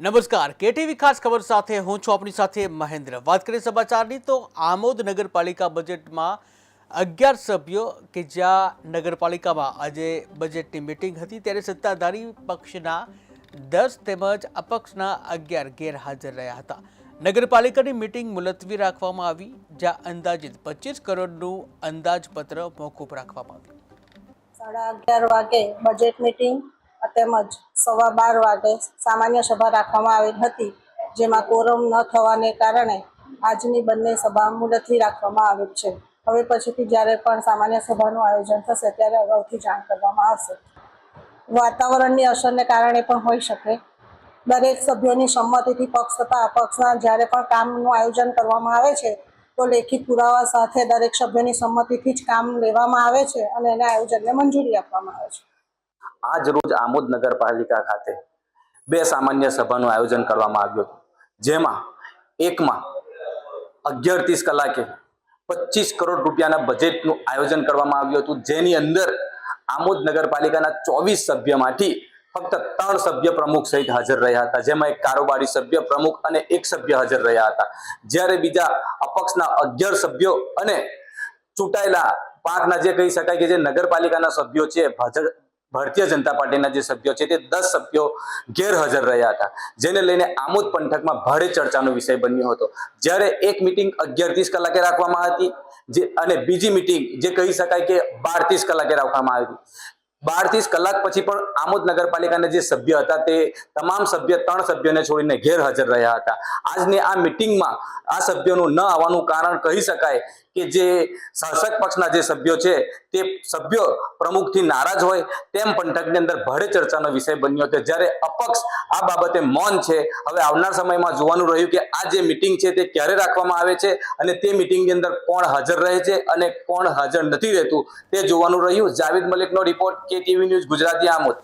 નમસ્કાર કેટીવી ખાસ ખબર સાથે હું છું આપની સાથે મહેન્દ્ર। વાત કરીએ સમાચારની તો આમોદ નગરપાલિકા બજેટમાં 11 સભ્યો કે જ્યાં નગરપાલિકામાં આજે બજેટની મીટિંગ હતી ત્યારે સત્તાધારી પક્ષના 10 તેમજ અપક્ષના 11 ગેરહાજર રહ્યા હતા। નગરપાલિકાની મીટિંગ મુલતવી રાખવામાં આવી જ્યાં અંદાજિત 25 કરોડનું અંદાજપત્ર મોકૂફ રાખવામાં આવ્યું। 11:30 વાગે બજેટ મીટિંગ તેમજ 12:15 વાગે સામાન્ય સભા રાખવામાં આવેલ હતી, જેમાં કોરમ ન થવાને કારણે આજની બંને સભા મુલતવી રાખવામાં આવેલ છે। હવે પછીથી જ્યારે પણ સામાન્ય સભાનું આયોજન થશે ત્યારે અગાઉથી જાણ કરવામાં આવશે। વાતાવરણની અસરને કારણે પણ હોઈ શકે। દરેક સભ્યોની સંમતિથી પક્ષ તથા અપક્ષના જ્યારે પણ કામનું આયોજન કરવામાં આવે છે તો લેખિત પુરાવા સાથે દરેક સભ્યોની સંમતિથી જ કામ લેવામાં આવે છે અને એના આયોજનને મંજૂરી આપવામાં આવે છે। આજ રોજ આમોદ નગરપાલિકા ખાતે 2 સામાન્ય સભાનું આયોજન કરવામાં આવ્યું હતું, જેમાં એકમાં 11:30 કલાકે 25 કરોડ રૂપિયાના બજેટનું આયોજન કરવામાં આવ્યું હતું, જેની અંદર આમોદ નગરપાલિકાના 24 સભ્યમાંથી ફક્ત 3 સભ્ય પ્રમુખ સહિત હાજર રહ્યા હતા, જેમાં એક કારોબારી સભ્ય પ્રમુખ અને એક સભ્ય હાજર રહ્યા હતા, જ્યારે બીજા અપક્ષના 11 સભ્યો અને ચૂંટાયેલા 5ના જે કહી શકાય કે જે નગરપાલિકાના સભ્યો છે ભારતીય જનતા પાર્ટીના જે સભ્યો છે તે 10 સભ્યો ગેરહાજર રહ્યા હતા, જેને લઈને આમોદ પંથકમાં ભારે ચર્ચાનો વિષય બન્યો હતો। જ્યારે એક મીટિંગ 11:30 કલાકે રાખવામાં હતી અને બીજી મીટિંગ જે કહી શકાય કે 12:30 કલાકે રાખવામાં આવી હતી। 12:30 કલાક પછી પણ આમોદ નગરપાલિકાના જે સભ્ય હતા તે તમામ સભ્ય 3 સભ્યોને છોડીને ગેરહાજર રહ્યા હતા। આજની આ મીટિંગમાં આ સભ્યોનું ન આવવાનું કારણ કહી શકાય કે જે શાસક પક્ષના જે સભ્યો છે તે સભ્યો પ્રમુખથી નારાજ હોય તેમ પંથકની અંદર ભારે ચર્ચાનો વિષય બન્યો હતો, જ્યારે અપક્ષ આ બાબતે મૌન છે। હવે આવનાર સમયમાં જોવાનું રહ્યું કે આ જે મીટિંગ છે તે ક્યારે રાખવામાં આવે છે અને તે મીટિંગની અંદર કોણ હાજર રહે છે અને કોણ હાજર નથી રહેતું તે જોવાનું રહ્યું। જાવેદ મલિકનો report, KTV news Gujarati, Amod.